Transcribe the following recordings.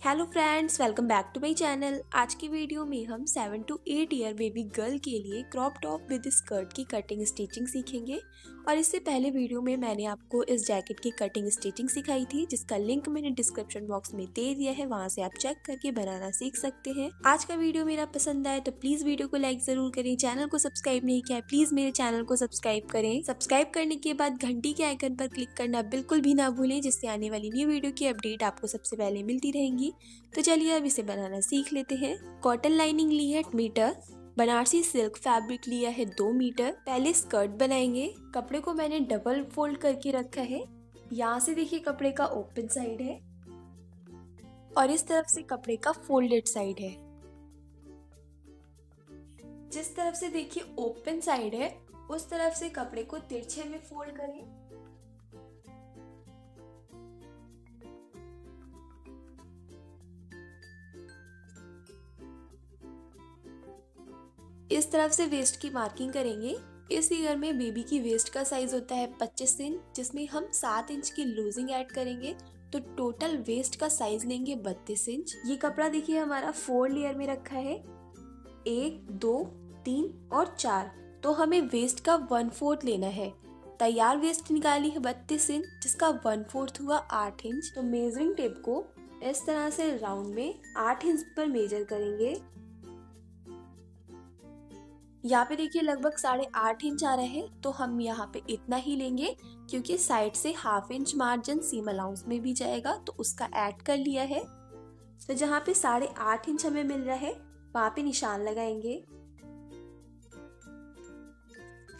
Hello friends, welcome back to my channel. आज की video में हम 7 to 8 ईयर बेबी गर्ल के लिए क्रॉप टॉप विद स्कर्ट की कटिंग स्टिचिंग सीखेंगे। और इससे पहले वीडियो में मैंने आपको इस जैकेट की कटिंग स्टिचिंग सिखाई थी, जिसका लिंक मैंने डिस्क्रिप्शन बॉक्स में दे दिया है, वहां से आप चेक करके बनाना सीख सकते हैं। आज का वीडियो मेरा पसंद आए तो प्लीज वीडियो को लाइक जरूर करें। चैनल को सब्सक्राइब नहीं किया है प्लीज मेरे चैनल को सब्सक्राइब करें। सब्सक्राइब करने के बाद घंटी के आइकन पर क्लिक करना बिल्कुल भी ना भूलें, जिससे आने वाली न्यू वीडियो की अपडेट आपको सबसे पहले मिलती रहेंगी। तो चलिए अब इसे बनाना सीख लेते हैं। कॉटन लाइनिंग ली है 8 मीटर, बनारसी सिल्क फैब्रिक लिया है 2 मीटर। पहले स्कर्ट बनाएंगे। कपड़े को मैंने डबल फोल्ड करके रखा है। यहाँ से देखिए कपड़े का ओपन साइड है और इस तरफ से कपड़े का फोल्डेड साइड है। जिस तरफ से देखिए ओपन साइड है उस तरफ से कपड़े को तिरछे में फोल्ड करें। इस तरफ से वेस्ट की मार्किंग करेंगे। इस फिगर में बेबी की वेस्ट का साइज होता है 25 इंच, जिसमें हम 7 इंच की लूजिंग ऐड करेंगे, तो टोटल वेस्ट का साइज लेंगे 32 इंच। ये कपड़ा देखिए हमारा 4 लेयर में रखा है, 1 2 3 और 4, तो हमें वेस्ट का 1/4 लेना है। तैयार वेस्ट निकाली है 32 इंच, जिसका 1/4 हुआ 8 इंच। तो मेजरिंग टेप को इस तरह से राउंड में 8 इंच पर मेजर करेंगे। यहाँ पे देखिए लगभग 8.5 इंच आ रहा है, तो हम यहाँ पे इतना ही लेंगे, क्योंकि साइड से 1/2 इंच मार्जिन सीम अलाउंस में भी जाएगा, तो उसका ऐड कर लिया है। तो जहाँ पे 8.5 इंच हमें मिल रहा है वहां पे निशान लगाएंगे।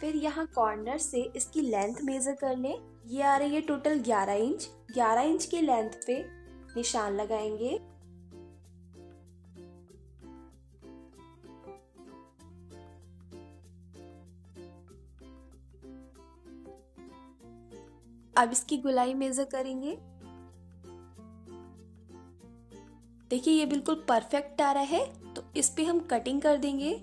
फिर यहाँ कॉर्नर से इसकी लेंथ मेजर कर लें। ये आ रही है टोटल 11 इंच। 11 इंच की लेंथ पे निशान लगाएंगे। अब इसकी गोलाई मेजर करेंगे। देखिए ये बिल्कुल परफेक्ट आ रहा है, तो इस पे हम कटिंग कर देंगे।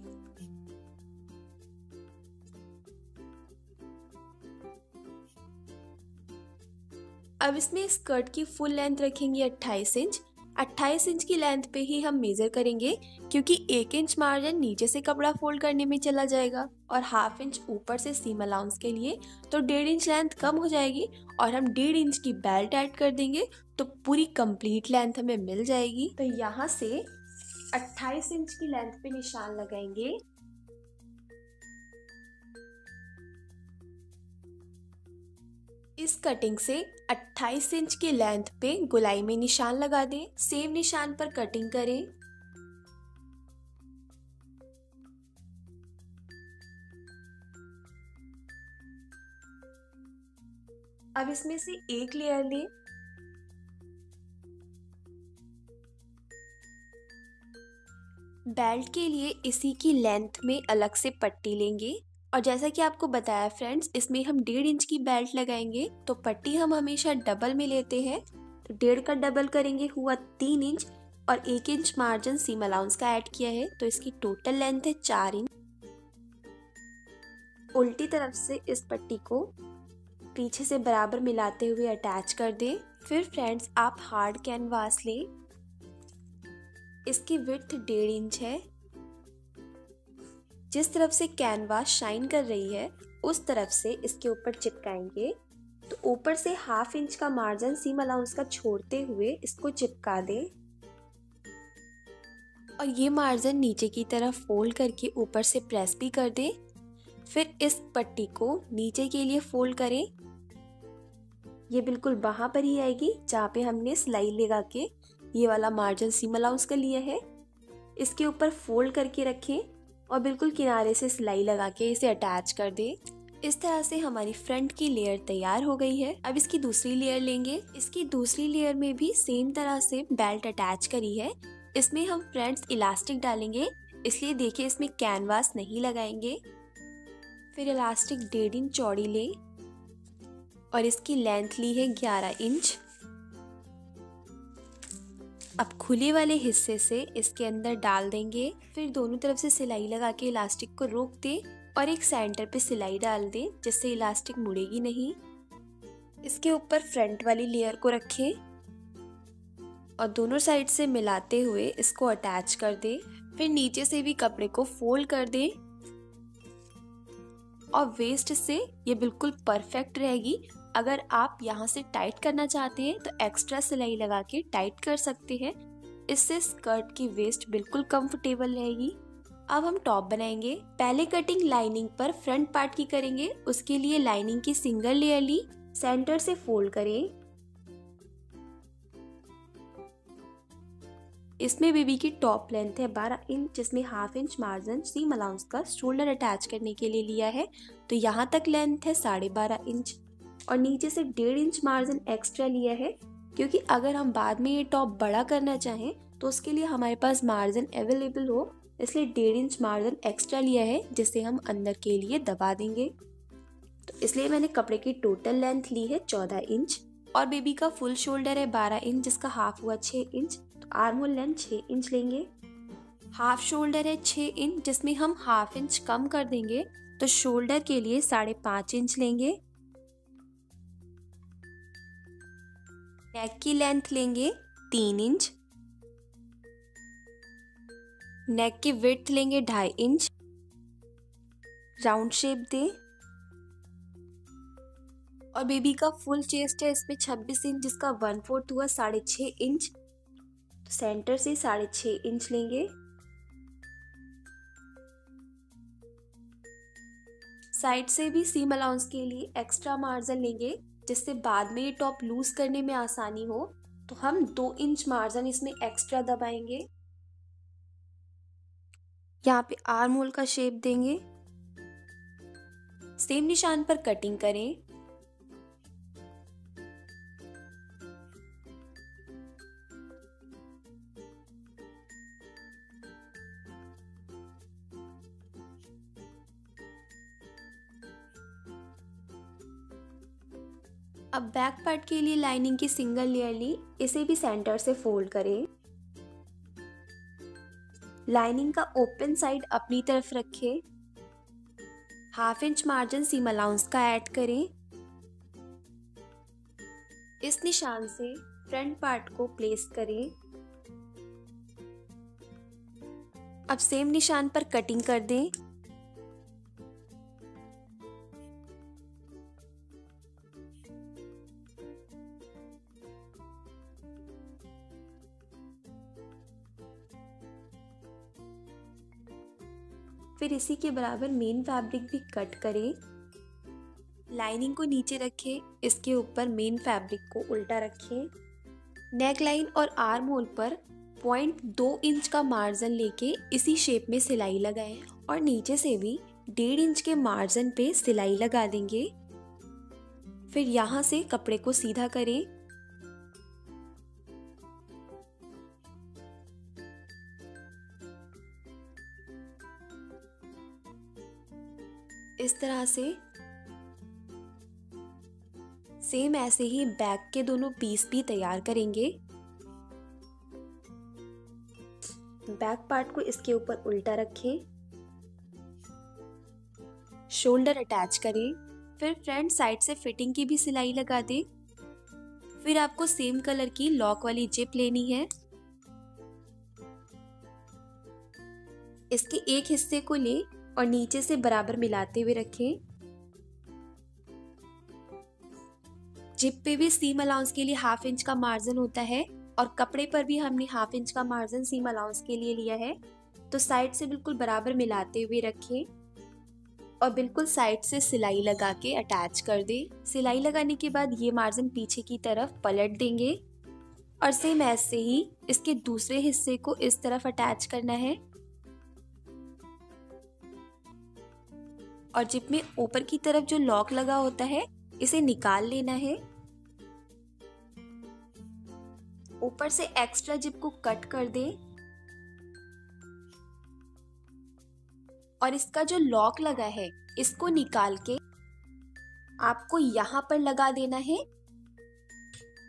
अब इसमें स्कर्ट की फुल लेंथ रखेंगे 28 इंच। 28 इंच की लेंथ पे ही हम मेजर करेंगे, क्योंकि 1 इंच मार्जिन नीचे से कपड़ा फोल्ड करने में चला जाएगा और 1/2 इंच ऊपर से सीम अलाउंस के लिए, तो 1.5 इंच लेंथ कम हो जाएगी और हम 1.5 इंच की बेल्ट ऐड कर देंगे, तो पूरी कंप्लीट लेंथ हमें मिल जाएगी। तो यहाँ से 28 इंच की लेंथ पे निशान लगाएंगे। इस कटिंग से 28 इंच की लेंथ पे गोलाई में निशान लगा दें। सेम निशान पर कटिंग करें। अब इसमें से एक लेयर लें। बेल्ट के लिए इसी की लेंथ में अलग से पट्टी लेंगे, और जैसा कि आपको बताया फ्रेंड्स, इसमें हम 1.5 इंच की बेल्ट लगाएंगे, तो पट्टी हम हमेशा डबल में लेते हैं, तो 1.5 का डबल करेंगे हुआ 3 इंच, और 1 इंच मार्जिन सीम अलाउंस का ऐड किया है, तो इसकी टोटल लेंथ है 4 इंच। उल्टी तरफ से इस पट्टी को पीछे से बराबर मिलाते हुए अटैच कर दें। फिर फ्रेंड्स आप हार्ड कैनवास लें। इसकी विड्थ 1.5 इंच है। जिस तरफ से कैनवास शाइन कर रही है उस तरफ से इसके ऊपर चिपकाएंगे, तो ऊपर से 1/2 इंच का मार्जिन सीम अलाउंस का छोड़ते हुए इसको चिपका दें, और ये मार्जिन नीचे की तरफ फोल्ड करके ऊपर से प्रेस भी कर दें। फिर इस पट्टी को नीचे के लिए फोल्ड करें। ये बिल्कुल वहां पर ही आएगी जहाँ पे हमने सिलाई लगा के ये वाला मार्जिन सीम अलाउंस का लिया है। इसके ऊपर फोल्ड करके रखें और बिल्कुल किनारे से सिलाई लगा के इसे अटैच कर दें। इस तरह से हमारी फ्रंट की लेयर तैयार हो गई है। अब इसकी दूसरी लेयर लेंगे। इसकी दूसरी लेयर में भी सेम तरह से बेल्ट अटैच करी है। इसमें हम फ्रेंड्स इलास्टिक डालेंगे, इसलिए देखिए इसमें कैनवास नहीं लगाएंगे। फिर इलास्टिक 1.5 इंच चौड़ी लें और इसकी लेंथ ली है 11 इंच। अब खुले वाले हिस्से से इसके अंदर डाल देंगे। फिर दोनों तरफ से सिलाई लगा के इलास्टिक को रोक दें और एक सेंटर पे सिलाई डाल दें, जिससे इलास्टिक मुड़ेगी नहीं। इसके ऊपर फ्रंट वाली लेयर को रखें और दोनों साइड से मिलाते हुए इसको अटैच कर दें। फिर नीचे से भी कपड़े को फोल्ड कर दें और वेस्ट से ये बिल्कुल परफेक्ट रहेगी। अगर आप यहाँ से टाइट करना चाहते हैं तो एक्स्ट्रा सिलाई लगा के टाइट कर सकते हैं। इससे स्कर्ट की वेस्ट बिल्कुल कंफर्टेबल रहेगी। अब हम टॉप बनाएंगे। पहले कटिंग लाइनिंग पर फ्रंट पार्ट की करेंगे। उसके लिए लाइनिंग की सिंगल लेयर ली, सेंटर से फोल्ड करें। इसमें बेबी की टॉप लेंथ है 12 इंच, जिसमें half inch margin seam allowance का शोल्डर अटैच करने के लिए लिया है। तो यहाँ तक लेंथ है 12.5 इंच और नीचे से 1.5 इंच मार्जिन एक्स्ट्रा लिया है, क्योंकि अगर हम बाद में ये टॉप बड़ा करना चाहें तो उसके लिए हमारे पास मार्जिन अवेलेबल हो, इसलिए 1.5 इंच मार्जिन एक्स्ट्रा लिया है, जिसे हम अंदर के लिए दबा देंगे। तो इसलिए मैंने कपड़े की टोटल लेंथ ली है 14 इंच और बेबी का फुल शोल्डर है 12 इंच, जिसका हाफ हुआ 6 इंच। तो आर्म होल लेंथ 6 इंच लेंगे। हाफ शोल्डर है 6 इंच, जिसमें हम हाफ इंच कम कर देंगे, तो शोल्डर के लिए 5.5 इंच लेंगे। नेक की लेंथ लेंगे 3 इंच। नेक की विड्थ लेंगे 2.5 इंच। राउंड शेप दें और बेबी का फुल चेस्ट है इसमें 26 इंच, जिसका 1/4 हुआ 6.5 इंच। तो सेंटर से 6.5 इंच लेंगे। साइड से भी सीम अलाउंस के लिए एक्स्ट्रा मार्जिन लेंगे, जिससे बाद में ये टॉप लूज करने में आसानी हो। तो हम 2 इंच मार्जिन इसमें एक्स्ट्रा दबाएंगे। यहाँ पे आर्म होल का शेप देंगे। सेम निशान पर कटिंग करें। अब बैक पार्ट के लिए लाइनिंग की सिंगल लेयर ली, इसे भी सेंटर से फोल्ड करें। लाइनिंग का ओपन साइड अपनी तरफ रखें। Half inch margin seam allowance का ऐड करें। इस निशान से फ्रंट पार्ट को प्लेस करें। अब सेम निशान पर कटिंग कर दें। फिर इसी के बराबर मेन फैब्रिक भी कट करें। लाइनिंग को नीचे रखें, इसके ऊपर मेन फैब्रिक को उल्टा रखें। नेक लाइन और आर्म होल पर 0.2 इंच का मार्जिन लेके इसी शेप में सिलाई लगाएं और नीचे से भी 1.5 इंच के मार्जिन पे सिलाई लगा देंगे। फिर यहाँ से कपड़े को सीधा करें। इस तरह से सेम ऐसे ही बैक के दोनों पीस भी तैयार करेंगे। बैक पार्ट को इसके ऊपर उल्टा रखें। शोल्डर अटैच करें। फिर फ्रंट साइड से फिटिंग की भी सिलाई लगा दें। फिर आपको सेम कलर की लॉक वाली जिप लेनी है। इसके एक हिस्से को ले और नीचे से बराबर मिलाते हुए रखें। जिप पे भी सीम अलाउंस के लिए हाफ इंच का मार्जिन होता है और कपड़े पर भी हमने हाफ इंच का मार्जिन सीम अलाउंस के लिए लिया है। तो साइड से बिल्कुल बराबर मिलाते हुए रखें और बिल्कुल साइड से सिलाई लगा के अटैच कर दें। सिलाई लगाने के बाद ये मार्जिन पीछे की तरफ पलट देंगे और सेम ऐसे ही इसके दूसरे हिस्से को इस तरफ अटैच करना है और जिप में ऊपर की तरफ जो लॉक लगा होता है इसे निकाल लेना है। ऊपर से एक्स्ट्रा जिप को कट कर दें और इसका जो लॉक लगा है इसको निकाल के आपको यहाँ पर लगा देना है,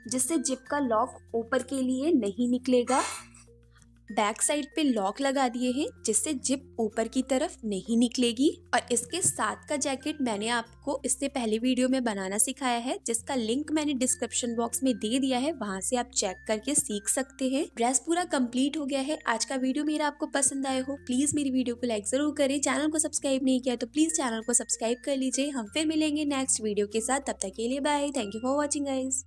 जिससे जिप का लॉक ऊपर के लिए नहीं निकलेगा। बैक साइड पे लॉक लगा दिए हैं जिससे जिप ऊपर की तरफ नहीं निकलेगी। और इसके साथ का जैकेट मैंने आपको इससे पहले वीडियो में बनाना सिखाया है, जिसका लिंक मैंने डिस्क्रिप्शन बॉक्स में दे दिया है, वहां से आप चेक करके सीख सकते हैं। ड्रेस पूरा कंप्लीट हो गया है। आज का वीडियो मेरा आपको पसंद आया हो, प्लीज मेरी वीडियो को लाइक जरूर करें। चैनल को सब्सक्राइब नहीं किया तो प्लीज चैनल को सब्सक्राइब कर लीजिए। हम फिर मिलेंगे नेक्स्ट वीडियो के साथ, तब तक के लिए bye. Thank you for watching guys.